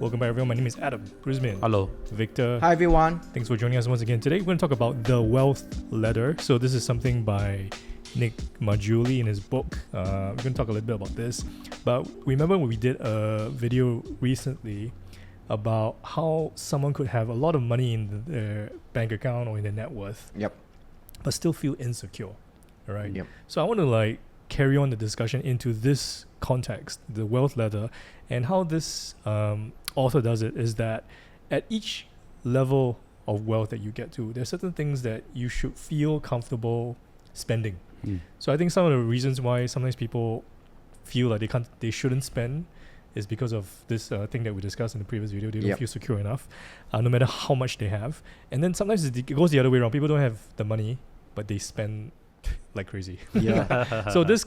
Welcome back, everyone. My name is Adam Brisbane. Hello. Victor. Hi, everyone. Thanks for joining us once again. Today, we're going to talk about the wealth ladder. So this is something by Nick Margiuli in his book. We're going to talk a little bit about this. But remember when we did a video recently about how someone could have a lot of money in their bank account or in their net worth, Yep. but still feel insecure, all right? Yep. So I want to carry on the discussion into this context, the wealth ladder, and how this author does it is that at each level of wealth that you get to, there's certain things that you should feel comfortable spending. So I think some of the reasons why sometimes people feel like they shouldn't spend is because of this thing that we discussed in the previous video. They don't feel secure enough, no matter how much they have. And then sometimes it goes the other way around. People don't have the money, but they spend like crazy. Yeah. So this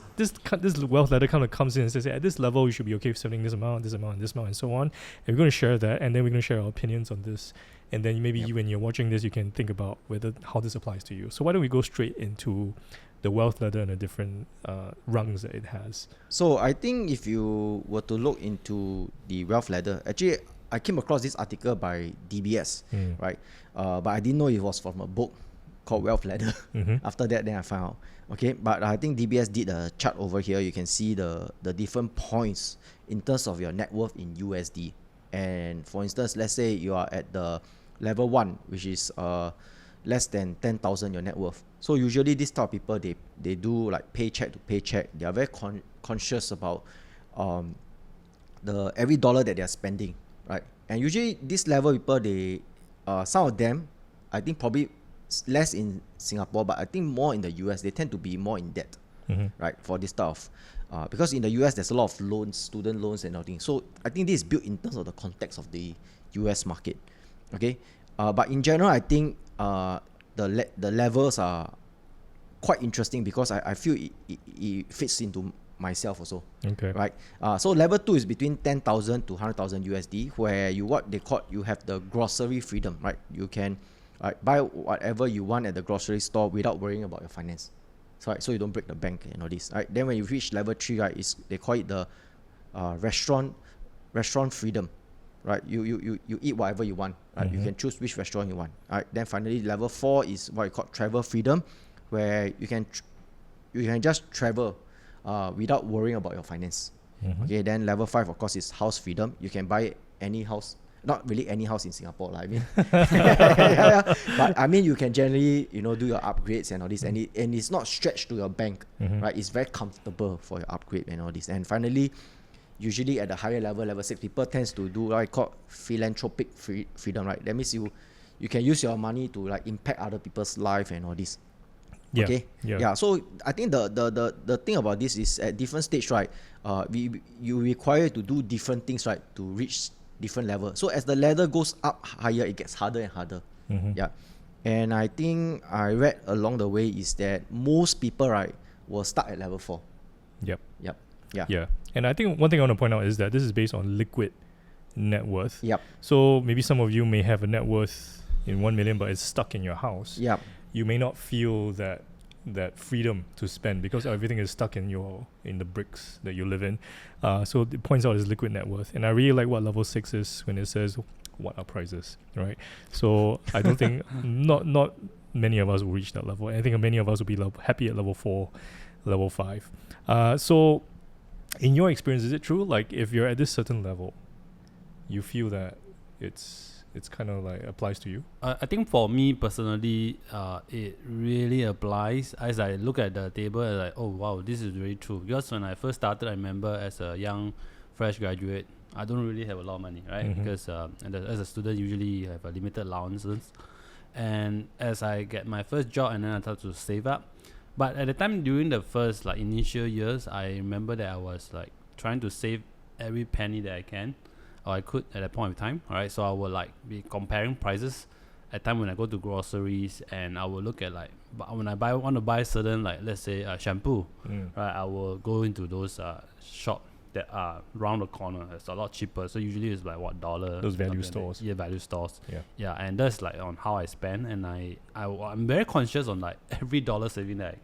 wealth ladder kind of comes in and says, at this level, you should be okay with spending this amount, and so on. And we're going to share that, and then we're going to share our opinions on this. And then maybe you, when you're watching this, you can think about how this applies to you. So why don't we go straight into the wealth ladder and the different rungs that it has. So I think if you were to look into the wealth ladder, actually I came across this article by DBS, right? But I didn't know it was from a book called Wealth Ladder. After that, then I found out. Okay, but I think DBS did a chart over here. You can see the different points in terms of your net worth in USD. And for instance, let's say you are at the level 1, which is less than 10,000 your net worth. So usually these type of people, they do like paycheck to paycheck. They are very conscious about the every dollar that they are spending, right? And usually this level people, they some of them, I think probably less in Singapore, but I think more in the US, they tend to be more in debt, right? For this type of because in the US there's a lot of loans, student loans and everything. So I think this is built in terms of the context of the US market, okay? But in general, I think the levels are quite interesting because I feel it fits into myself also. Okay. Right. So level 2 is between 10,000 to 100,000 USD, where you have the grocery freedom, right? You can buy whatever you want at the grocery store without worrying about your finance. So you don't break the bank and all this. Right. Then when you reach level 3, right, they call it the restaurant freedom. Right, you eat whatever you want. Right, you can choose which restaurant you want. Right, then finally level 4 is what you call travel freedom, where you can just travel without worrying about your finance. Okay, then level 5 of course is house freedom. You can buy any house, not really any house in Singapore, I mean, but I mean you can generally do your upgrades and all this, and it's not stretched to your bank. Right, it's very comfortable for your upgrade and all this. And finally, usually at the higher level 6, people tends to do what I call philanthropic freedom, right? That means you can use your money to impact other people's life and all this. Yeah. Okay. Yeah. So I think the thing about this is at different stage, right? You require to do different things, right, to reach different levels. So as the ladder goes up higher, it gets harder and harder. Yeah. And I think I read along the way is that most people, right, will start at level 4. Yep. Yeah. And I think one thing I want to point out is that this is based on liquid net worth. Yep. So maybe some of you may have a net worth in 1 million, but it's stuck in your house. Yep. You may not feel that freedom to spend because everything is stuck in the bricks that you live in. So it points out as liquid net worth. And I really like what level 6 is when it says what are prices, right? So I don't think not many of us will reach that level. And I think many of us will be happy at level 4, level 5. So in your experience, is it true? Like if you're at this certain level, you feel that it's kind of applies to you? I think for me personally, it really applies. As I look at the table, I'm like, oh wow, this is really true. Because when I first started, I remember as a young, fresh graduate, I don't really have a lot of money, right? Because as a student, usually you have a limited allowances. And as I get my first job, and then I start to save up. But at the time during the first initial years, I remember that I was trying to save every penny that I can or I could at that point of time. All right, so I would be comparing prices at time when I go to groceries, and I will look at when I want to buy certain let's say shampoo, right? I will go into those shop that are round the corner. It's a lot cheaper. So usually it's $1? Those value stores. Yeah, value stores. Yeah, and that's on how I spend, and I'm very conscious on every dollar saving that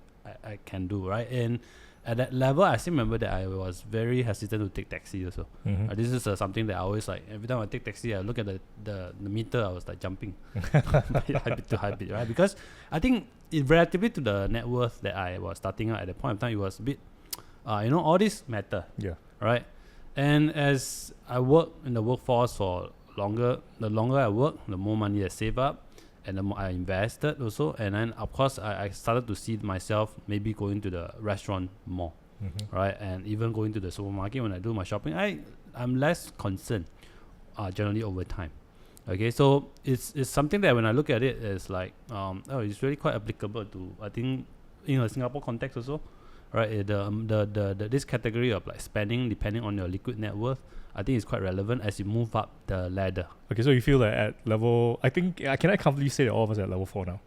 I can do, right? And at that level, I still remember that I was very hesitant to take taxi also. This is something that I always like. Every time I take taxi, I look at the meter, I was like jumping. High bid to high bid, right? Because I think relatively to the net worth that I was starting out at that point of time, it was a bit, all this matter. Yeah. Right? And as I work in the workforce for longer, the longer I work, the more money I save up, and the more I invested also. And then, of course, I started to see myself maybe going to the restaurant more, right? And even going to the supermarket when I do my shopping, I'm less concerned generally over time. Okay, so it's something that when I look at it, it's like, it's really quite applicable to, I think, in a Singapore context also, right? This category of like spending depending on your liquid net worth, I think it's quite relevant as you move up the ladder. Okay, so you feel that at level, I think, can I comfortably say that all of us are at level 4 now?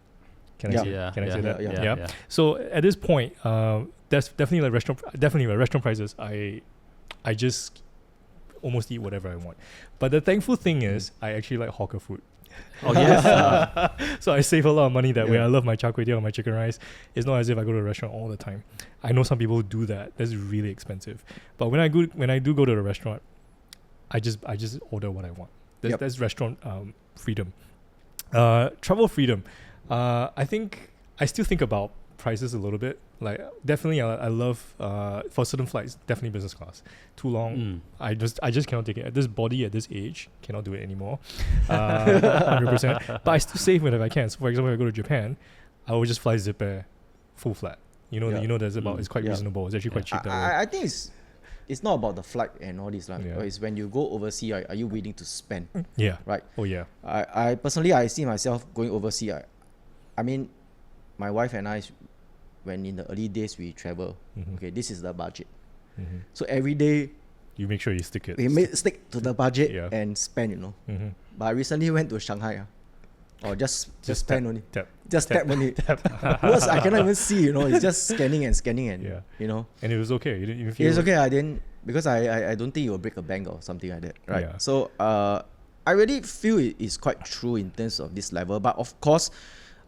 Can I say that? Yeah. So at this point, that's definitely like restaurant prices. I just almost eat whatever I want. But the thankful thing is, I actually like hawker food. Oh yes. So I save a lot of money that way. I love my char kway teow, my chicken rice. It's not as if I go to a restaurant all the time. I know some people who do that. That's really expensive. But when I do go to the restaurant, I just order what I want. That's restaurant freedom. Travel freedom. I think I still think about prices a little bit. Like definitely, I love for certain flights, definitely business class. Too long, I just cannot take it. At this body, at this age, cannot do it anymore. 100%. But I still save whenever I can. So for example, if I go to Japan, I will just fly Zip Air, full flat. That's about. It's quite reasonable. It's actually quite cheap. I think it's not about the flight and all this. It's when you go overseas, are you willing to spend? Yeah. Right. Oh yeah. I personally, I see myself going overseas. I mean, my wife and I, when in the early days we travel, okay, this is the budget. So every day, you make sure you stick it. We stick to the budget and spend, But I recently went to Shanghai, or just spend only. Tap only. Words I cannot even see, It's just scanning and And And it was okay. You didn't even feel. It's okay. I didn't, because I don't think it will break a bank or something like that, right? Yeah. So I really feel it is quite true in terms of this level. But of course,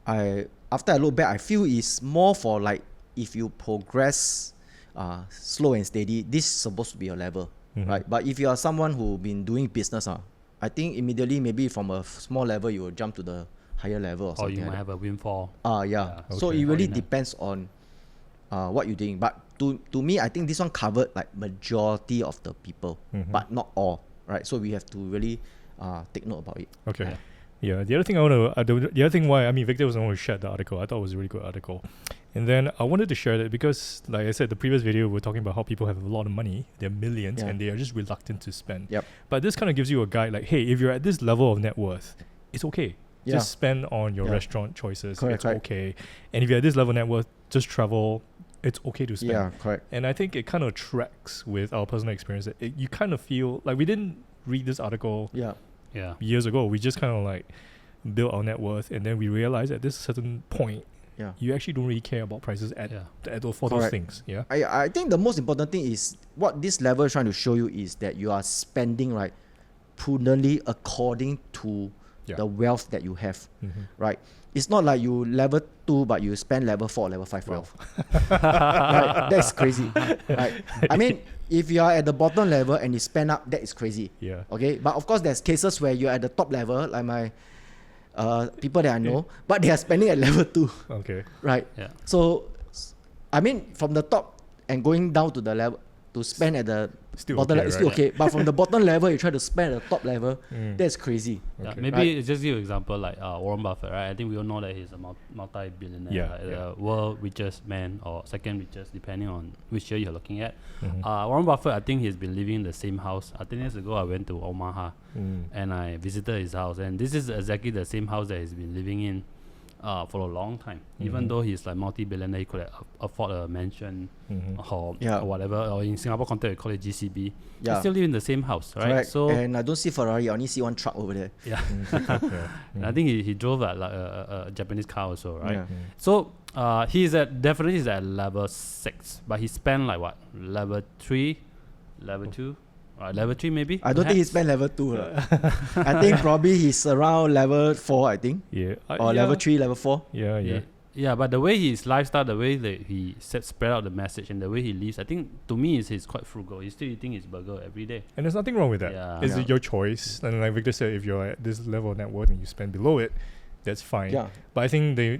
after I look back, I feel it's more for like if you progress slow and steady, this is supposed to be your level, right? But if you are someone who been doing business, I think immediately maybe from a small level you will jump to the higher level or something. Or you might have a windfall. Yeah. So it really depends on what you're doing. But to me, I think this one covered like majority of the people, but not all, right? So we have to really take note about it. Okay. Yeah, the other thing the other thing why, Victor was the one who shared the article. I thought it was a really good article. And then I wanted to share that because, like I said, the previous video, we're talking about how people have a lot of money, they're millions, and they are just reluctant to spend. Yep. But this kind of gives you a guide, like, hey, if you're at this level of net worth, it's okay. Just spend on your restaurant choices. It's okay. And if you're at this level of net worth, just travel. It's okay to spend. Yeah, correct. And I think it kind of tracks with our personal experience. That you kind of feel like we didn't read this article years ago. We just kind of like built our net worth, and then we realized at this certain point, you actually don't really care about prices for those things. Yeah. I think the most important thing is what this level is trying to show you is that you are spending prudently according to the wealth that you have, right? It's not like you level 2 but you spend level 4, level 5 wealth. Right? That's crazy. Right? I mean, if you are at the bottom level and you spend up, that is crazy. Yeah. Okay. But of course, there's cases where you're at the top level, like my people that I know, but they are spending at level 2. Okay. Right. Yeah. So, I mean, from the top and going down to the level to spend at the bottom level, it's still okay. But from the bottom level, you try to spend at the top level, that's crazy. Okay. Maybe just give you an example like Warren Buffett, right? I think we all know that he's a multi-billionaire, the world richest man or second richest, depending on which year you're looking at. Warren Buffett, I think he's been living in the same house. 10 years ago, I went to Omaha and I visited his house, and this is exactly the same house that he's been living in for a long time. Even though he's like multi-billionaire, he could afford a mansion or whatever, or in Singapore context we call it GCB. He still live in the same house, right? Correct. So and I don't see Ferrari, I only see one truck over there. And I think he drove like a Japanese car also, right? So he's at level 6, but he spent like what, level 3, level 2, level 3 maybe. I don't think he spent level 2. I think probably he's around level 4, I think. Yeah. Or level 3, level 4. Yeah. Yeah, but the way his lifestyle, the way that he spread out the message, and the way he lives, I think to me he's quite frugal. He's still eating his burger every day. And there's nothing wrong with that. Yeah. It's your choice. And like Victor said, if you're at this level of net worth and you spend below it, that's fine. Yeah. But I think the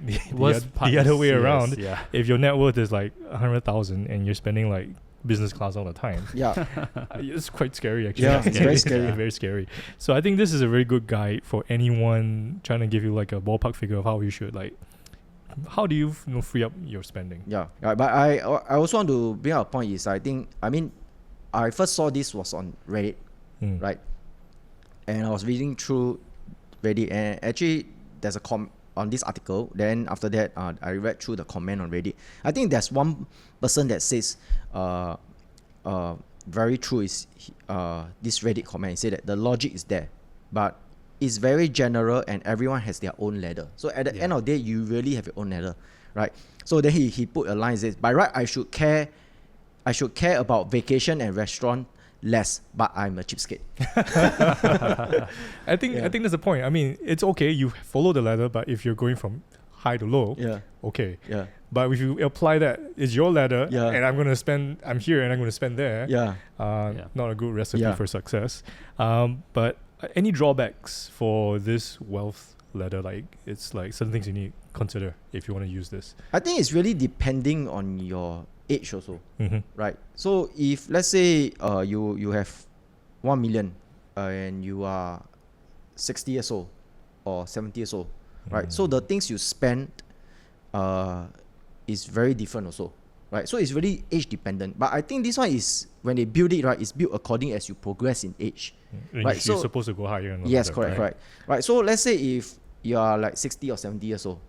Part other is way serious, around, Yeah. if your net worth is like 100,000 and you're spending like business class all the time, Yeah. it's quite scary actually. Yeah, it's very scary. Very scary. So I think this is a very good guide for anyone trying to give you like a ballpark figure of how you should how do you free up your spending? Yeah, right. But I also want to bring up a point is I first saw this was on Reddit, right? And I was reading through Reddit, and actually there's a on this article. Then after that, I read through the comment on Reddit. I think there's one person that says, very true is this Reddit comment. He said that the logic is there, but it's very general and everyone has their own ladder. So at the end of the day, you really have your own ladder, right? So then he put a line that says, by right, I should care about vacation and restaurant less, but I'm a cheapskate. I think that's the point. I mean, it's okay, you follow the ladder, but if you're going from high to low, okay. Yeah. But if you apply that, it's your ladder, Yeah. and I'm here and I'm going to spend there. Not a good recipe for success. But any drawbacks for this wealth ladder? Like, it's like certain things you need to consider if you want to use this. I think it's really depending on your age also, right? So if let's say you have 1 million and you are 60 years old or 70 years old, right? So the things you spend is very different also, right? So it's really age dependent. But I think this one is, when they build it, right, it's built according as you progress in age, right? You're So supposed to go higher. yes, correct. So let's say if you are like 60 or 70 years old,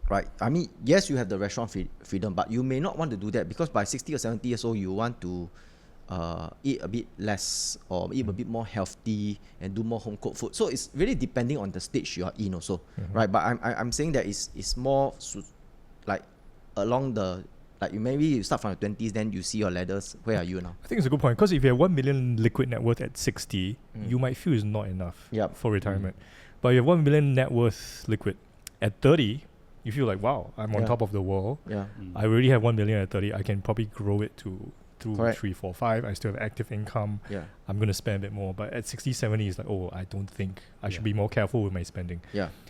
right? I mean, yes, you have the restaurant freedom, but you may not want to do that because by 60 or 70 years old, you want to eat a bit less or eat a bit more healthy and do more home cooked food. So it's really depending on the stage you are in also, right? But I'm saying that it's more like along the, like you start from your 20s, then you see your ladders. Where are you now? I think it's a good point, because if you have 1 million liquid net worth at 60, you might feel it's not enough for retirement. But you have 1 million net worth liquid at 30, you feel like, wow, I'm on top of the world. I already have 1 million at 30. I can probably grow it to 2, 3, 4, 5. I still have active income. I'm going to spend a bit more. But at 60, 70, it's like, oh, I don't think I should be more careful with my spending.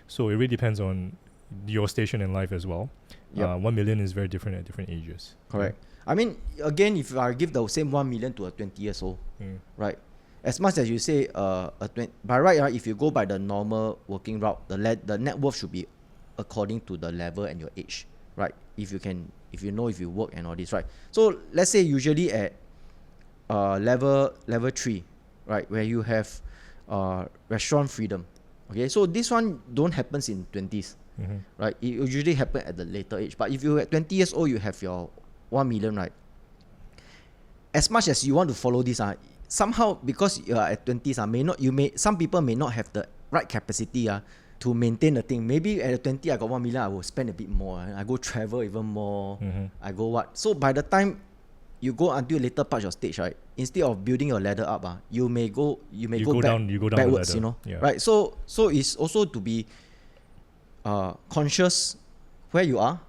So it really depends on your station in life as well. 1 million is very different at different ages. Correct. I mean, again, if I give the same 1 million to a 20 years old, right? As much as you say, by right, if you go by the normal working route, the net worth should be according to the level and your age, right? If you work and all this, right? So let's say usually at level 3, right, where you have restaurant freedom. Okay, so this one don't happens in 20s, right? It usually happen at the later age. But if you at 20 years old, you have your 1 million, right? As much as you want to follow this, somehow because you are at 20s, some people may not have the right capacity to maintain the thing. Maybe at 20 I got 1 million, I will spend a bit more. I go travel even more. I go what? So by the time you go until later part of your stage, right? Instead of building your ladder up, you may go down backwards, the ladder. Right? So it's also to be conscious where you are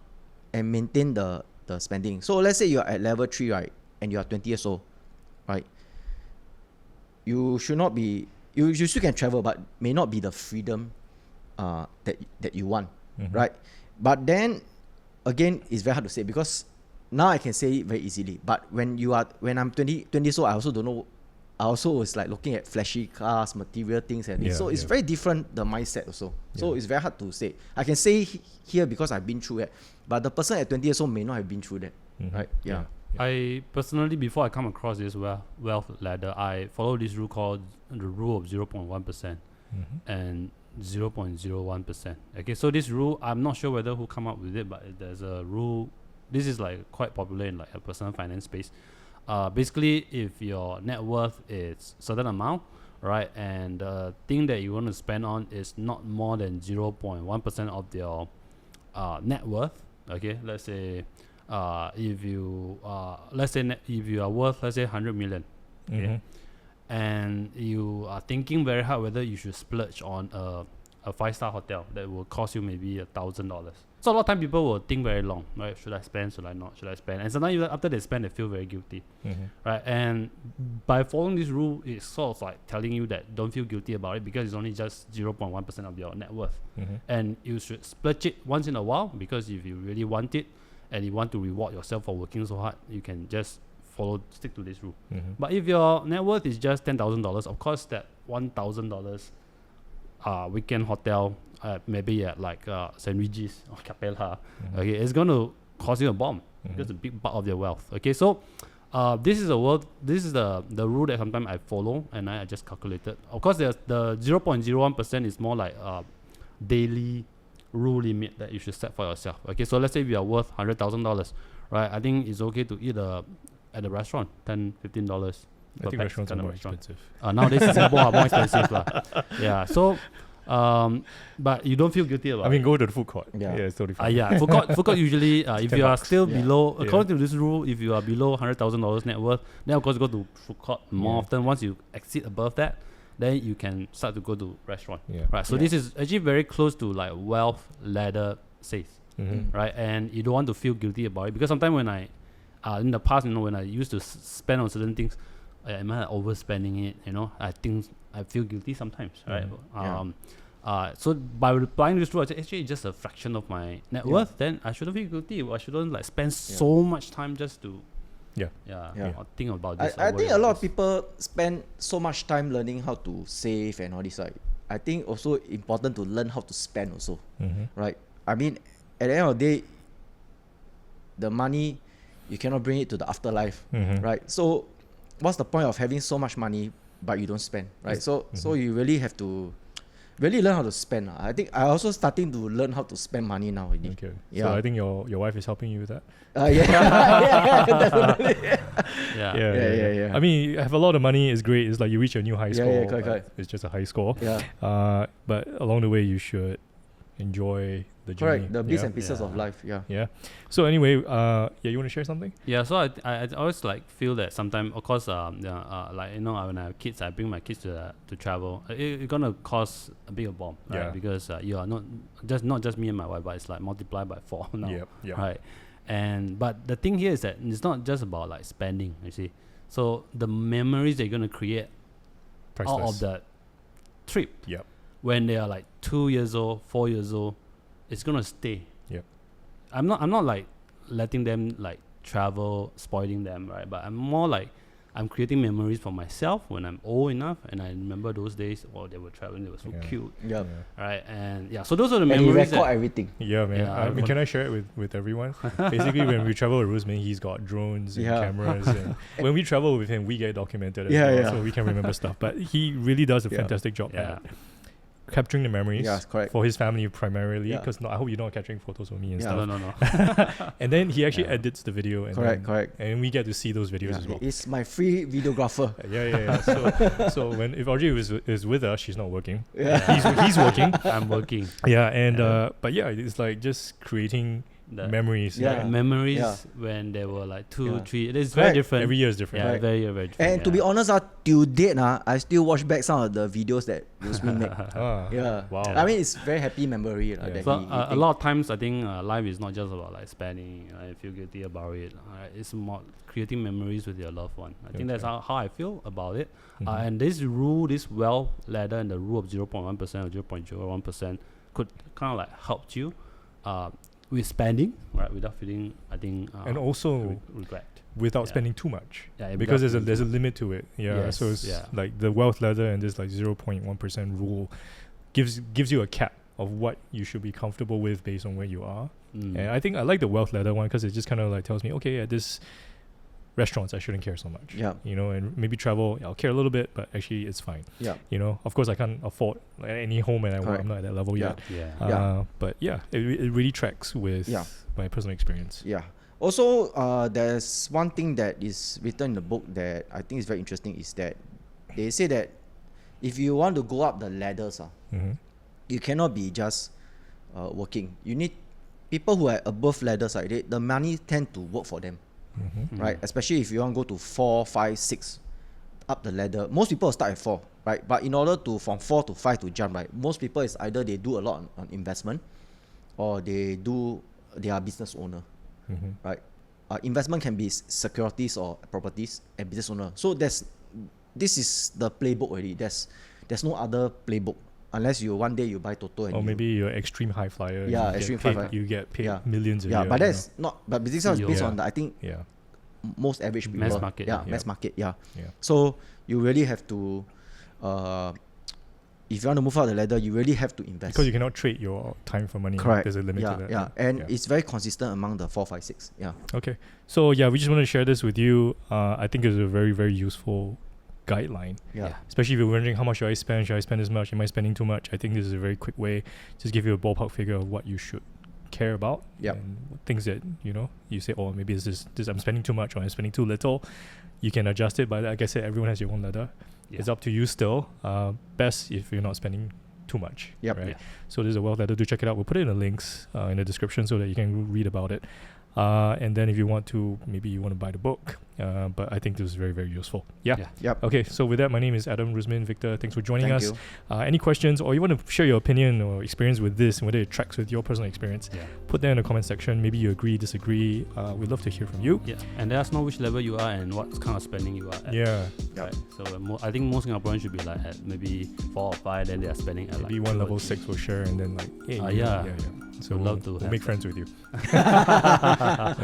and maintain the spending. So let's say you're at level 3, right? And you are 20 years old, right? You should not be, you still can travel, but may not be the freedom that you want, right? But then again, it's very hard to say because now I can say it very easily. But when I'm 20 years old, I also don't know. I also was like looking at flashy cars, material things, and so it's very different, the mindset also. So it's very hard to say. I can say here because I've been through it, but the person at 20 years old may not have been through that, right? I personally, before I come across this wealth ladder, I follow this rule called the rule of 0.1% and 0.01%. Okay, so this rule, I'm not sure whether who come up with it, but there's a rule. This is like quite popular in like a personal finance space. Basically, if your net worth is certain amount, right, and the thing that you want to spend on is not more than 0.1% of your net worth. Okay, let's say if you if you are worth, let's say 100 million, okay, and you are thinking very hard whether you should splurge on a 5-star hotel that will cost you maybe $1,000, So a lot of time people will think very long, right? Should I spend? Should I not? Should I spend? And sometimes even after they spend, they feel very guilty, right? And by following this rule, it's sort of like telling you that don't feel guilty about it because it's only just 0.1% of your net worth, and you should splurge it once in a while because if you really want it and you want to reward yourself for working so hard, you can just stick to this rule. But if your net worth is just $10,000, of course that $1,000 weekend hotel, maybe at like St. Regis or Capella, okay, it's going to cost you a bomb because it's a big part of your wealth. Okay, so this is the rule that sometimes I follow, and I just calculated. Of course, there's the 0.01% is more like daily rule limit that you should set for yourself. Okay, so let's say you are worth $100,000, right? I think it's okay to eat at a restaurant, $10-15. I think restaurants are more expensive. Nowadays in Singapore are more expensive lah. Yeah, so but you don't feel guilty about it. I mean, go to the food court. Yeah, It's totally fine. Yeah, food court usually, if you are $10. still below, according to this rule, if you are below $100,000 net worth, then of course go to food court more often. Once you exceed above that, then you can start to go to restaurant. Right. So this is actually very close to like wealth ladder says, right? And you don't want to feel guilty about it because sometimes when I, in the past, when I used to spend on certain things, am I overspending it? I think I feel guilty sometimes, right? So by applying this rule, actually it's just a fraction of my net worth. Then I shouldn't feel guilty. I shouldn't like spend so much time just to or think about this. I think a lot of people spend so much time learning how to save and all this. Right? I think also important to learn how to spend also, right? I mean, at the end of the day, the money you cannot bring it to the afterlife, right? So what's the point of having so much money but you don't spend, right? So you really have to really learn how to spend. I think I also starting to learn how to spend money now. Okay. Yeah. So I think your wife is helping you with that. Definitely. Yeah. I mean, you have a lot of money is great. It's like you reach a new high score. Correct. It's just a high score. Yeah. But along the way, you should enjoy the journey. Correct. The bits and pieces of life. Yeah. So anyway, you want to share something? Yeah, so I always like feel that sometimes, of course, when I have kids, I bring my kids to travel. It's gonna cost a bigger bomb, right? Because you are not just me and my wife, but it's like multiplied by 4 now, right? But the thing here is that it's not just about like spending, you see. So the memories that you're gonna create out of the trip, when they are like 2 years old, 4 years old, it's gonna stay. I'm not like letting them like travel, spoiling them, right? But I'm more like I'm creating memories for myself when I'm old enough, and I remember those days. They were traveling; they were so cute. Right, and so those are the memories. And you record everything. Yeah, man. I mean, can I share it with everyone? Basically, when we travel with Roseman, he's got drones and cameras. And when we travel with him, we get documented as well, so we can remember stuff. But he really does a fantastic job at capturing the memories for his family primarily, because I hope you're not capturing photos of me and stuff. No. And then he actually edits the video, and correct. And we get to see those videos as well. It's my free videographer. So if Audrey is with us, she's not working. He's working. I'm working. But it's like just creating memories. Memories when they were like 2, 3. It's very different. Every year is different. Very different. And to be honest, till date, I still watch back some of the videos that Usman made. Wow. I mean, it's very happy memory. So a lot of times, I think life is not just about like spending. I feel guilty about it. It's more creating memories with your loved one. I think that's how I feel about it. And this wealth ladder, and the rule of 0.1% or 0.01% could kind of like help you with spending, right? Without feeling, I think, and also regret. Without spending too much, because there's a limit to it. So it's like the wealth ladder and this like 0.1% rule gives you a cap of what you should be comfortable with based on where you are. And I think I like the wealth ladder one because it just kind of like tells me, okay, at this restaurants I shouldn't care so much. And maybe travel I'll care a little bit, but actually it's fine. Of course I can't afford like any home and I'm not at that level yet. But it really tracks with my personal experience. Also, there's one thing that is written in the book that I think is very interesting, is that they say that if you want to go up the ladders, you cannot be just working. You need people who are above ladders, the money tend to work for them. Right? Especially if you want to go to 4, 5, 6 up the ladder. Most people start at 4, right? But in order to from 4 to 5 to jump, right, most people is either they do a lot on investment, or they are business owner, Mm-hmm. right? Investment can be securities or properties and business owner. So this is the playbook already. There's no other playbook unless one day you buy Toto and Or maybe you're extreme high flyer. Yeah, you extreme get paid, high flyer. You get paid Yeah. millions a year. yeah, but you that's not. But this one is based Yeah. on I think know. most average people. Mass market, Yeah, yeah. mass market. Yeah. Yeah. So you really have to, if you want to move up the ladder, you really have to invest. Because you cannot trade your time for money. Correct. There's a limit yeah, to that. yeah, and yeah. it's very consistent among the 4, 5, 6. Yeah. Okay. So yeah, we just wanted to share this with you. I think it's a very, very useful guideline. Yeah. Especially if you're wondering how much should I spend this much, am I spending too much? I think this is a very quick way to give you a ballpark figure of what you should care about. Yep. And things that, you say, oh, maybe this I'm spending too much or I'm spending too little. You can adjust it, but like I said, everyone has your own ladder. Yeah. It's up to you still. Best if you're not spending too much. Yep. Right? Yeah. So there's a wealth ladder. Do check it out. We'll put it in the links in the description so that you can read about it. And then if you want to, maybe you want to buy the book. But I think this is very, very useful. Yeah. Yeah. Yep. Okay, so with that, my name is Adam Rusmin. Victor, thanks for joining Thank us. you. Any questions, or you want to share your opinion or experience with this and whether it tracks with your personal experience, Yeah. put that in the comment section. Maybe you agree, disagree. We'd love to hear from you. Yeah. And let us know which level you are and what kind of spending you are at. Yeah, Right. So I think most Singaporeans should be like at maybe 4 or 5, then they are spending at maybe like one 2 or level 3. 6 will share, and then like, hey, Yeah. So Would love to we'll have make that. friends with you.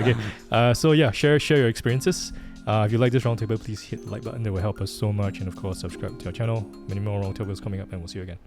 Okay. So yeah, share your experiences. If you like this roundtable, please hit the like button. That will help us so much. And of course, subscribe to our channel. Many more roundtables coming up, and we'll see you again.